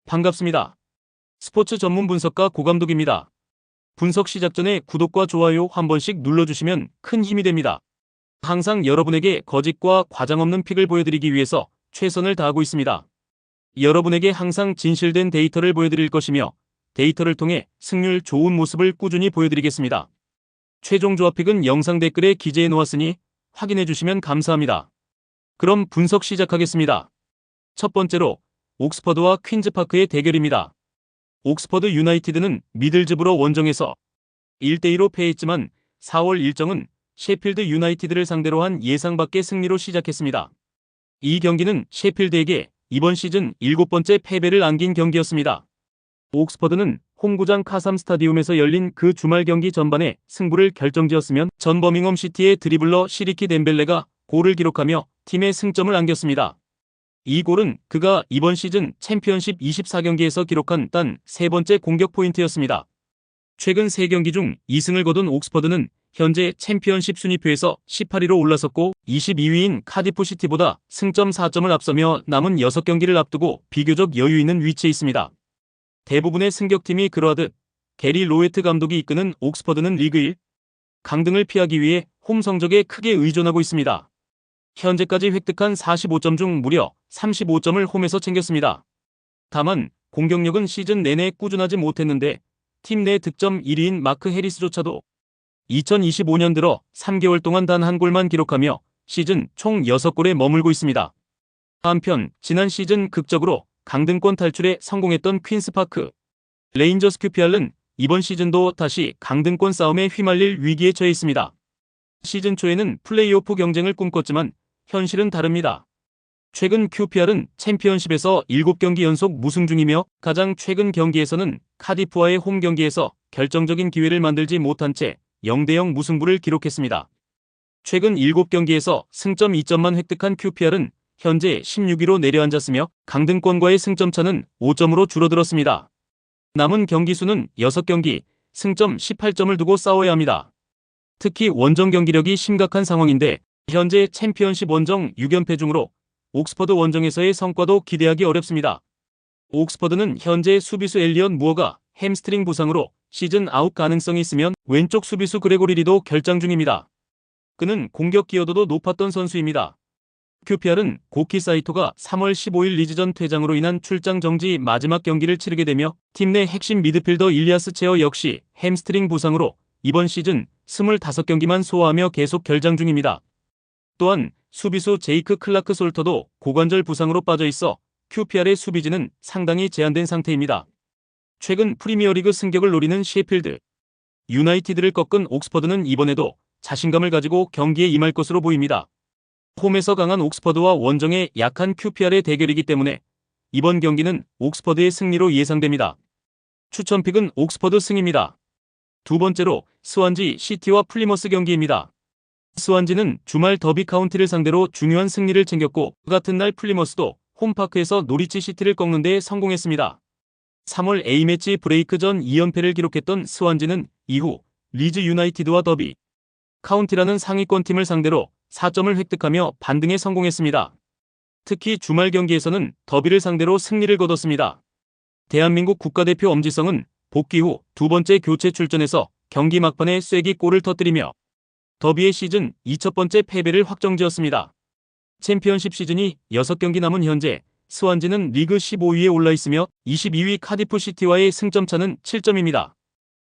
반갑습니다. 스포츠 전문 분석가 고감독입니다. 분석 시작 전에 구독과 좋아요 한 번씩 눌러주시면 큰 힘이 됩니다. 항상 여러분에게 거짓과 과장 없는 픽을 보여드리기 위해서 최선을 다하고 있습니다. 여러분에게 항상 진실된 데이터를 보여드릴 것이며 데이터를 통해 승률 좋은 모습을 꾸준히 보여드리겠습니다. 최종 조합픽은 영상 댓글에 기재해 놓았으니 확인해 주시면 감사합니다. 그럼 분석 시작하겠습니다. 첫 번째로 옥스퍼드와 퀸즈파크의 대결입니다. 옥스퍼드 유나이티드는 미들즈브러 원정에서 1대2로 패했지만 4월 일정은 셰필드 유나이티드를 상대로 한 예상 밖의 승리로 시작했습니다. 이 경기는 셰필드에게 이번 시즌 7번째 패배를 안긴 경기였습니다. 옥스퍼드는 홈구장 카삼 스타디움에서 열린 그 주말 경기 전반에 승부를 결정지었으면 전 버밍엄 시티의 드리블러 시리키 덴벨레가 골을 기록하며 팀의 승점을 안겼습니다. 이 골은 그가 이번 시즌 챔피언십 24경기에서 기록한 단 3번째 공격 포인트였습니다. 최근 3경기 중 2승을 거둔 옥스퍼드는 현재 챔피언십 순위표에서 18위로 올라섰고 22위인 카디프 시티보다 승점 4점을 앞서며 남은 6경기를 앞두고 비교적 여유 있는 위치에 있습니다. 대부분의 승격팀이 그러하듯 게리 로에트 감독이 이끄는 옥스퍼드는 리그 1 강등을 피하기 위해 홈 성적에 크게 의존하고 있습니다. 현재까지 획득한 45점 중 무려 35점을 홈에서 챙겼습니다. 다만 공격력은 시즌 내내 꾸준하지 못했는데 팀 내 득점 1위인 마크 해리스조차도 2025년 들어 3개월 동안 단 한 골만 기록하며 시즌 총 6골에 머물고 있습니다. 한편 지난 시즌 극적으로 강등권 탈출에 성공했던 퀸스파크 레인저스 QPR은 이번 시즌도 다시 강등권 싸움에 휘말릴 위기에 처해 있습니다. 시즌 초에는 플레이오프 경쟁을 꿈꿨지만 현실은 다릅니다. 최근 QPR은 챔피언십에서 7경기 연속 무승 중이며 가장 최근 경기에서는 카디프와의 홈 경기에서 결정적인 기회를 만들지 못한 채 0대0 무승부를 기록했습니다. 최근 7경기에서 승점 2점만 획득한 QPR은 현재 16위로 내려앉았으며 강등권과의 승점 차는 5점으로 줄어들었습니다. 남은 경기 수는 6경기, 승점 18점을 두고 싸워야 합니다. 특히 원정 경기력이 심각한 상황인데 현재 챔피언십 원정 6연패 중으로 옥스퍼드 원정에서의 성과도 기대하기 어렵습니다. 옥스퍼드는 현재 수비수 엘리엇 무어가 햄스트링 부상으로 시즌 아웃 가능성이 있으면 왼쪽 수비수 그레고리 리도 결장 중입니다. 그는 공격 기여도도 높았던 선수입니다. QPR은 고키 사이토가 3월 15일 리즈전 퇴장으로 인한 출장 정지 마지막 경기를 치르게 되며 팀 내 핵심 미드필더 일리아스 체어 역시 햄스트링 부상으로 이번 시즌 25경기만 소화하며 계속 결장 중입니다. 또한 수비수 제이크 클라크 솔터도 고관절 부상으로 빠져있어 QPR의 수비진은 상당히 제한된 상태입니다. 최근 프리미어리그 승격을 노리는 셰필드 유나이티드를 꺾은 옥스퍼드는 이번에도 자신감을 가지고 경기에 임할 것으로 보입니다. 홈에서 강한 옥스퍼드와 원정에 약한 QPR의 대결이기 때문에 이번 경기는 옥스퍼드의 승리로 예상됩니다. 추천픽은 옥스퍼드 승입니다. 두 번째로 스완지 시티와 플리머스 경기입니다. 스완지는 주말 더비 카운티를 상대로 중요한 승리를 챙겼고 그 같은 날 플리머스도 홈파크에서 노리치 시티를 꺾는 데 성공했습니다. 3월 A매치 브레이크 전 2연패를 기록했던 스완지는 이후 리즈 유나이티드와 더비 카운티라는 상위권 팀을 상대로 4점을 획득하며 반등에 성공했습니다. 특히 주말 경기에서는 더비를 상대로 승리를 거뒀습니다. 대한민국 국가대표 엄지성은 복귀 후 두 번째 교체 출전에서 경기 막판에 쐐기 골을 터뜨리며 더비의 시즌 2첫 패배를 확정지었습니다. 챔피언십 시즌이 6경기 남은 현재 스완지는 리그 15위에 올라있으며 22위 카디프 시티와의 승점차는 7점입니다.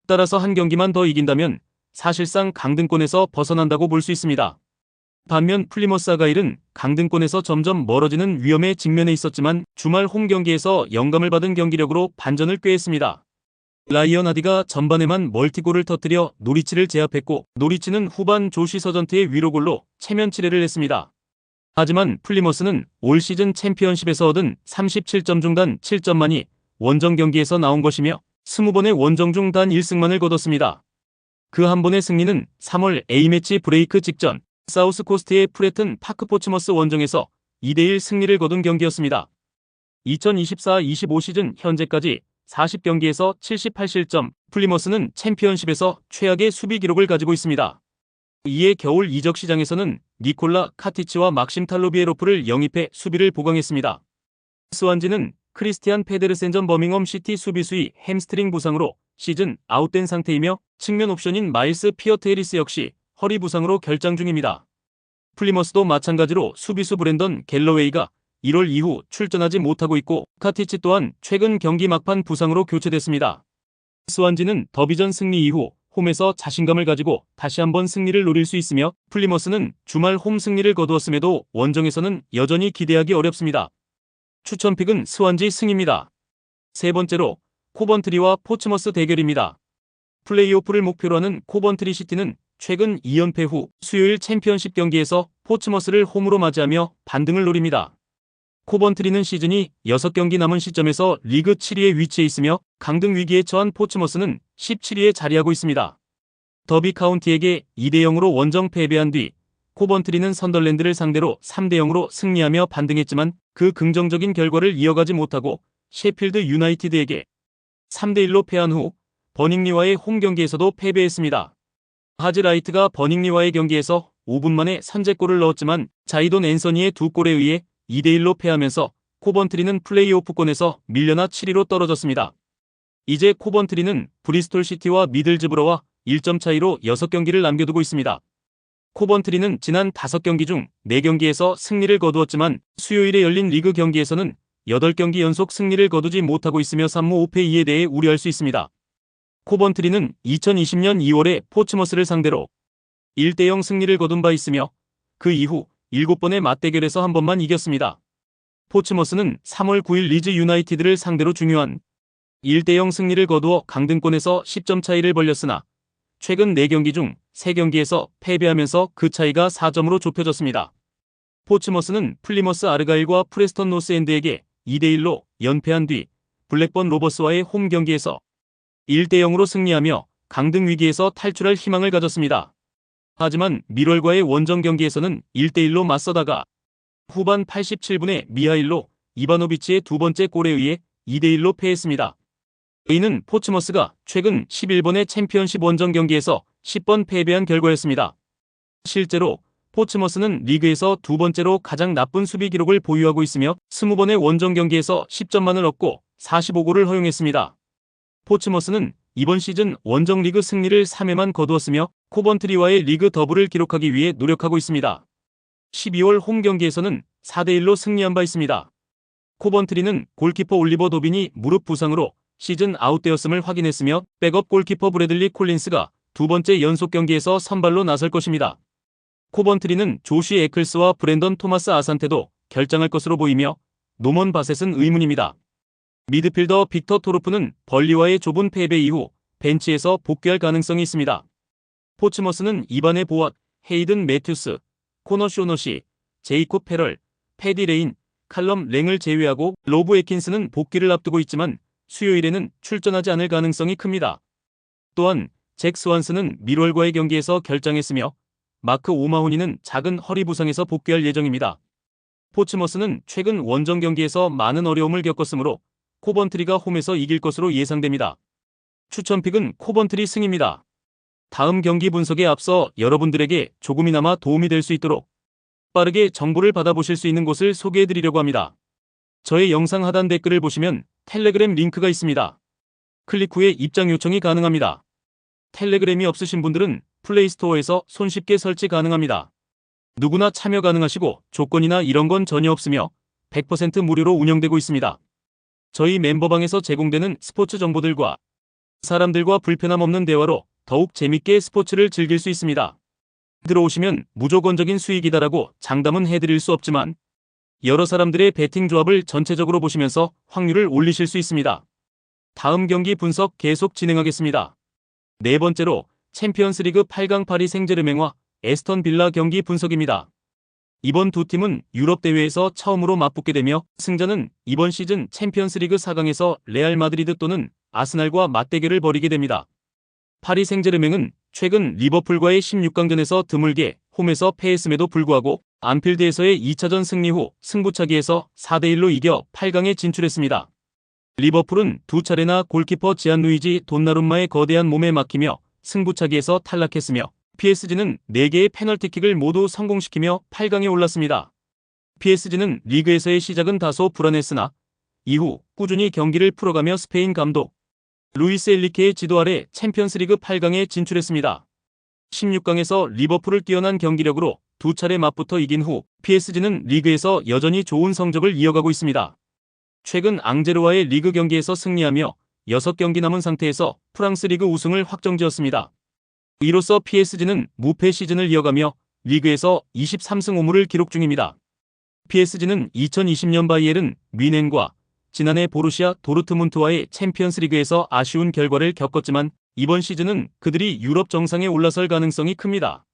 따라서 한 경기만 더 이긴다면 사실상 강등권에서 벗어난다고 볼 수 있습니다. 반면 플리머스 아가일은 강등권에서 점점 멀어지는 위험에 직면해 있었지만 주말 홈 경기에서 영감을 받은 경기력으로 반전을 꾀했습니다. 라이언 하디가 전반에만 멀티골을 터뜨려 노리치를 제압했고 노리치는 후반 조시 서전트의 위로골로 체면치레를 했습니다. 하지만 플리머스는 올 시즌 챔피언십에서 얻은 37점 중 단 7점만이 원정 경기에서 나온 것이며 20번의 원정 중 단 1승만을 거뒀습니다. 그 한 번의 승리는 3월 A매치 브레이크 직전 사우스코스트의 프레튼 파크 포츠머스 원정에서 2대1 승리를 거둔 경기였습니다. 2024-25 시즌 현재까지 40경기에서 78실점, 플리머스는 챔피언십에서 최악의 수비 기록을 가지고 있습니다. 이에 겨울 이적 시장에서는 니콜라 카티치와 막심 탈로비에로프를 영입해 수비를 보강했습니다. 스완지는 크리스티안 페데르센 전 버밍엄 시티 수비수의 햄스트링 부상으로 시즌 아웃된 상태이며 측면 옵션인 마일스 피어트 해리스 역시 허리 부상으로 결장 중입니다. 플리머스도 마찬가지로 수비수 브랜던 갤러웨이가 1월 이후 출전하지 못하고 있고 카티치 또한 최근 경기 막판 부상으로 교체됐습니다. 스완지는 더비전 승리 이후 홈에서 자신감을 가지고 다시 한번 승리를 노릴 수 있으며 플리머스는 주말 홈 승리를 거두었음에도 원정에서는 여전히 기대하기 어렵습니다. 추천픽은 스완지 승입니다. 세 번째로 코번트리와 포츠머스 대결입니다. 플레이오프를 목표로 하는 코번트리 시티는 최근 2연패 후 수요일 챔피언십 경기에서 포츠머스를 홈으로 맞이하며 반등을 노립니다. 코번트리는 시즌이 6경기 남은 시점에서 리그 7위에 위치해 있으며 강등 위기에 처한 포츠머스는 17위에 자리하고 있습니다. 더비 카운티에게 2대0으로 원정 패배한 뒤 코번트리는 선덜랜드를 상대로 3대0으로 승리하며 반등했지만 그 긍정적인 결과를 이어가지 못하고 셰필드 유나이티드에게 3대1로 패한 후 버닝리와의 홈 경기에서도 패배했습니다. 하즈라이트가 버닝리와의 경기에서 5분 만에 선제골을 넣었지만 자이돈 앤서니의 2골에 의해 2대1로 패하면서 코번트리는 플레이오프권에서 밀려나 7위로 떨어졌습니다. 이제 코번트리는 브리스톨 시티와 미들즈브러와 1점 차이로 6경기를 남겨두고 있습니다. 코번트리는 지난 5경기 중 4경기에서 승리를 거두었지만 수요일에 열린 리그 경기에서는 8경기 연속 승리를 거두지 못하고 있으며 3무 5패 2에 대해 우려할 수 있습니다. 코번트리는 2020년 2월에 포츠머스를 상대로 1대0 승리를 거둔 바 있으며 그 이후 7번의 맞대결에서 한 번만 이겼습니다. 포츠머스는 3월 9일 리즈 유나이티드를 상대로 중요한 1대0 승리를 거두어 강등권에서 10점 차이를 벌렸으나 최근 4경기 중 3경기에서 패배하면서 그 차이가 4점으로 좁혀졌습니다. 포츠머스는 플리머스 아르가일과 프레스턴 노스엔드에게 2대1로 연패한 뒤 블랙번 로버스와의 홈 경기에서 1대0으로 승리하며 강등 위기에서 탈출할 희망을 가졌습니다. 하지만 밀월과의 원정 경기에서는 1대1로 맞서다가 후반 87분에 미하일로 이바노비치의 두 번째 골에 의해 2대1로 패했습니다. 이는 포츠머스가 최근 11번의 챔피언십 원정 경기에서 10번 패배한 결과였습니다. 실제로 포츠머스는 리그에서 두 번째로 가장 나쁜 수비 기록을 보유하고 있으며 20번의 원정 경기에서 10점만을 얻고 45골을 허용했습니다. 포츠머스는 이번 시즌 원정 리그 승리를 3회만 거두었으며 코번트리와의 리그 더블을 기록하기 위해 노력하고 있습니다. 12월 홈 경기에서는 4대1로 승리한 바 있습니다. 코번트리는 골키퍼 올리버 도빈이 무릎 부상으로 시즌 아웃되었음을 확인했으며 백업 골키퍼 브래들리 콜린스가 두 번째 연속 경기에서 선발로 나설 것입니다. 코번트리는 조시 에클스와 브랜던 토마스 아산테도 결장할 것으로 보이며 노먼 바셋은 의문입니다. 미드필더 빅터 토르프는 벌리와의 좁은 패배 이후 벤치에서 복귀할 가능성이 있습니다. 포츠머스는 이반의 보앗, 헤이든 매튜스, 코너 쇼너시, 제이콥 페럴, 패디 레인, 칼럼 랭을 제외하고 로브 에킨스는 복귀를 앞두고 있지만 수요일에는 출전하지 않을 가능성이 큽니다. 또한 잭 스완스는 밀월과의 경기에서 결장했으며 마크 오마호니는 작은 허리 부상에서 복귀할 예정입니다. 포츠머스는 최근 원정 경기에서 많은 어려움을 겪었으므로 코번트리가 홈에서 이길 것으로 예상됩니다. 추천픽은 코번트리 승입니다. 다음 경기 분석에 앞서 여러분들에게 조금이나마 도움이 될 수 있도록 빠르게 정보를 받아보실 수 있는 곳을 소개해드리려고 합니다. 저의 영상 하단 댓글을 보시면 텔레그램 링크가 있습니다. 클릭 후에 입장 요청이 가능합니다. 텔레그램이 없으신 분들은 플레이스토어에서 손쉽게 설치 가능합니다. 누구나 참여 가능하시고 조건이나 이런 건 전혀 없으며 100% 무료로 운영되고 있습니다. 저희 멤버방에서 제공되는 스포츠 정보들과 사람들과 불편함 없는 대화로 더욱 재밌게 스포츠를 즐길 수 있습니다. 들어오시면 무조건적인 수익이다라고 장담은 해드릴 수 없지만 여러 사람들의 배팅 조합을 전체적으로 보시면서 확률을 올리실 수 있습니다. 다음 경기 분석 계속 진행하겠습니다. 네 번째로 챔피언스리그 8강 파리 생제르맹과 에스턴 빌라 경기 분석입니다. 이번 두 팀은 유럽 대회에서 처음으로 맞붙게 되며 승자는 이번 시즌 챔피언스리그 4강에서 레알 마드리드 또는 아스날과 맞대결을 벌이게 됩니다. 파리 생제르맹은 최근 리버풀과의 16강전에서 드물게 홈에서 패했음에도 불구하고 안필드에서의 2차전 승리 후 승부차기에서 4대1로 이겨 8강에 진출했습니다. 리버풀은 두 차례나 골키퍼 지안루이지 돈나룸마의 거대한 몸에 막히며 승부차기에서 탈락했으며 PSG는 4개의 페널티킥을 모두 성공시키며 8강에 올랐습니다. PSG는 리그에서의 시작은 다소 불안했으나 이후 꾸준히 경기를 풀어가며 스페인 감독 루이스 엔리케의 지도 아래 챔피언스리그 8강에 진출했습니다. 16강에서 리버풀을 뛰어난 경기력으로 두 차례 맞붙어 이긴 후 PSG는 리그에서 여전히 좋은 성적을 이어가고 있습니다. 최근 앙제르와의 리그 경기에서 승리하며 6경기 남은 상태에서 프랑스 리그 우승을 확정지었습니다. 이로써 PSG는 무패 시즌을 이어가며 리그에서 23승 5무를 기록 중입니다. PSG는 2020년 바이에른 뮌헨과 지난해 보루시아 도르트문트와의 챔피언스리그에서 아쉬운 결과를 겪었지만 이번 시즌은 그들이 유럽 정상에 올라설 가능성이 큽니다.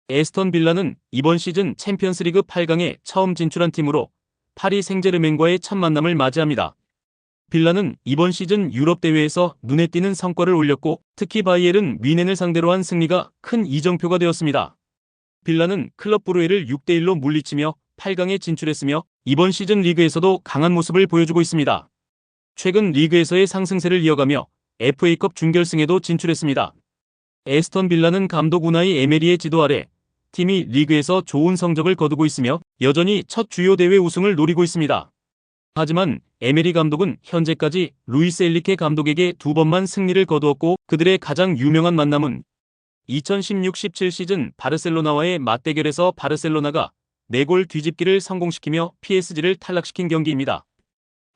에스턴 빌라는 이번 시즌 챔피언스리그 8강에 처음 진출한 팀으로 파리 생제르맹과의 첫 만남을 맞이합니다. 빌라는 이번 시즌 유럽 대회에서 눈에 띄는 성과를 올렸고 특히 바이에른 뮌헨을 상대로 한 승리가 큰 이정표가 되었습니다. 빌라는 클럽 브루헤를 6대1로 물리치며 8강에 진출했으며 이번 시즌 리그에서도 강한 모습을 보여주고 있습니다. 최근 리그에서의 상승세를 이어가며 FA컵 준결승에도 진출했습니다. 에스턴 빌라는 감독 우나이 에메리의 지도 아래 팀이 리그에서 좋은 성적을 거두고 있으며 여전히 첫 주요 대회 우승을 노리고 있습니다. 하지만 에메리 감독은 현재까지 루이스 엔리케 감독에게 2번만 승리를 거두었고 그들의 가장 유명한 만남은 2016-17 시즌 바르셀로나와의 맞대결에서 바르셀로나가 4골 뒤집기를 성공시키며 PSG를 탈락시킨 경기입니다.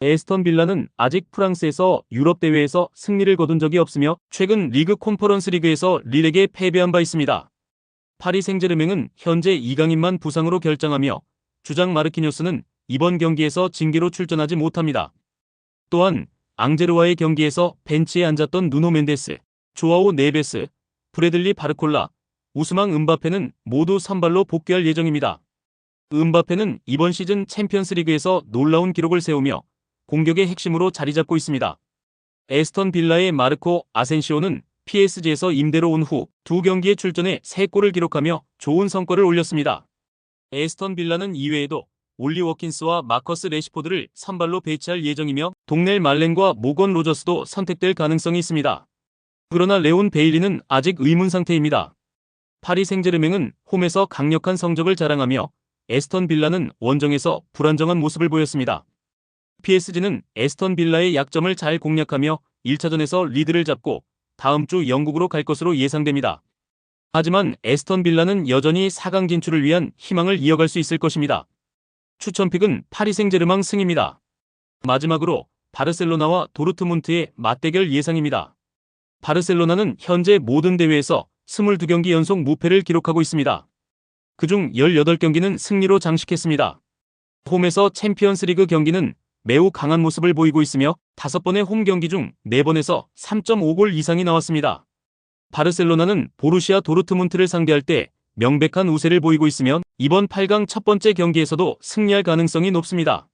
에스턴 빌라는 아직 프랑스에서 유럽 대회에서 승리를 거둔 적이 없으며 최근 리그 콘퍼런스 리그에서 릴에게 패배한 바 있습니다. 파리 생제르맹은 현재 2강인만 부상으로 결장하며 주장 마르키뇨스는 이번 경기에서 징계로 출전하지 못합니다. 또한 앙제르와의 경기에서 벤치에 앉았던 누노 멘데스, 조아오 네베스, 브래들리 바르콜라, 우스망 은바페는 모두 선발로 복귀할 예정입니다. 은바페는 이번 시즌 챔피언스리그에서 놀라운 기록을 세우며 공격의 핵심으로 자리 잡고 있습니다. 에스턴 빌라의 마르코 아센시오는 PSG에서 임대로 온 후 2경기에 출전해 3골을 기록하며 좋은 성과를 올렸습니다. 에스턴 빌라는 이외에도 올리 워킨스와 마커스 레시포드를 선발로 배치할 예정이며 동넬 말렌과 모건 로저스도 선택될 가능성이 있습니다. 그러나 레온 베일리는 아직 의문 상태입니다. 파리 생제르맹은 홈에서 강력한 성적을 자랑하며 에스턴 빌라는 원정에서 불안정한 모습을 보였습니다. PSG는 에스턴 빌라의 약점을 잘 공략하며 1차전에서 리드를 잡고 다음 주 영국으로 갈 것으로 예상됩니다. 하지만 에스턴 빌라는 여전히 4강 진출을 위한 희망을 이어갈 수 있을 것입니다. 추천픽은 파리 생제르맹 승입니다. 마지막으로 바르셀로나와 도르트문트의 맞대결 예상입니다. 바르셀로나는 현재 모든 대회에서 22경기 연속 무패를 기록하고 있습니다. 그중 18경기는 승리로 장식했습니다. 홈에서 챔피언스리그 경기는 매우 강한 모습을 보이고 있으며 5번의 홈 경기 중 4번에서 3.5골 이상이 나왔습니다. 바르셀로나는 보루시아 도르트문트를 상대할 때 명백한 우세를 보이고 있으며 이번 8강 첫 번째 경기에서도 승리할 가능성이 높습니다.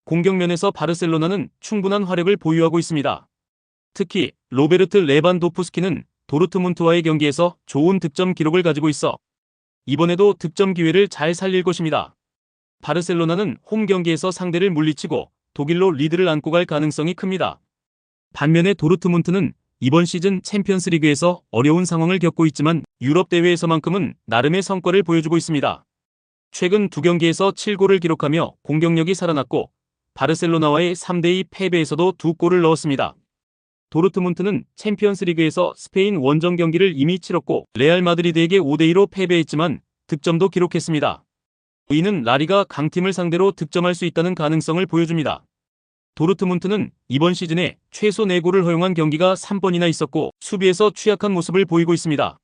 공격면에서 바르셀로나는 충분한 화력을 보유하고 있습니다. 특히 로베르트 레반도프스키는 도르트문트와의 경기에서 좋은 득점 기록을 가지고 있어 이번에도 득점 기회를 잘 살릴 것입니다. 바르셀로나는 홈 경기에서 상대를 물리치고 독일로 리드를 안고 갈 가능성이 큽니다. 반면에 도르트문트는 이번 시즌 챔피언스리그에서 어려운 상황을 겪고 있지만 유럽 대회에서만큼은 나름의 성과를 보여주고 있습니다. 최근 2경기에서 7골을 기록하며 공격력이 살아났고 바르셀로나와의 3대2 패배에서도 2골을 넣었습니다. 도르트문트는 챔피언스리그에서 스페인 원정 경기를 이미 치렀고 레알 마드리드에게 5대2로 패배했지만 득점도 기록했습니다. 이는 라리가 강팀을 상대로 득점할 수 있다는 가능성을 보여줍니다. 도르트문트는 이번 시즌에 최소 4골을 허용한 경기가 3번이나 있었고 수비에서 취약한 모습을 보이고 있습니다.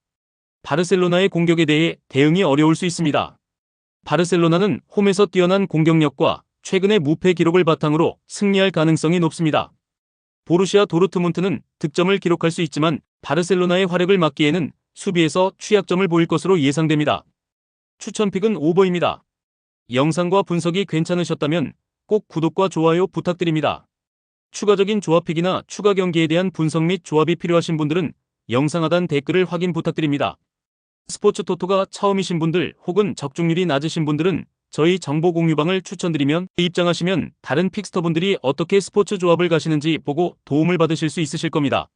바르셀로나의 공격에 대해 대응이 어려울 수 있습니다. 바르셀로나는 홈에서 뛰어난 공격력과 최근의 무패 기록을 바탕으로 승리할 가능성이 높습니다. 보루시아 도르트문트는 득점을 기록할 수 있지만 바르셀로나의 화력을 막기에는 수비에서 취약점을 보일 것으로 예상됩니다. 추천픽은 오버입니다. 영상과 분석이 괜찮으셨다면 꼭 구독과 좋아요 부탁드립니다. 추가적인 조합픽이나 추가 경기에 대한 분석 및 조합이 필요하신 분들은 영상 하단 댓글을 확인 부탁드립니다. 스포츠 토토가 처음이신 분들 혹은 적중률이 낮으신 분들은 저희 정보 공유방을 추천드리면 입장하시면 다른 픽스터분들이 어떻게 스포츠 조합을 가시는지 보고 도움을 받으실 수 있으실 겁니다.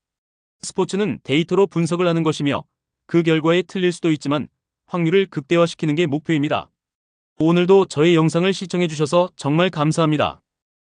스포츠는 데이터로 분석을 하는 것이며 그 결과에 틀릴 수도 있지만 확률을 극대화시키는 게 목표입니다. 오늘도 저의 영상을 시청해주셔서 정말 감사합니다.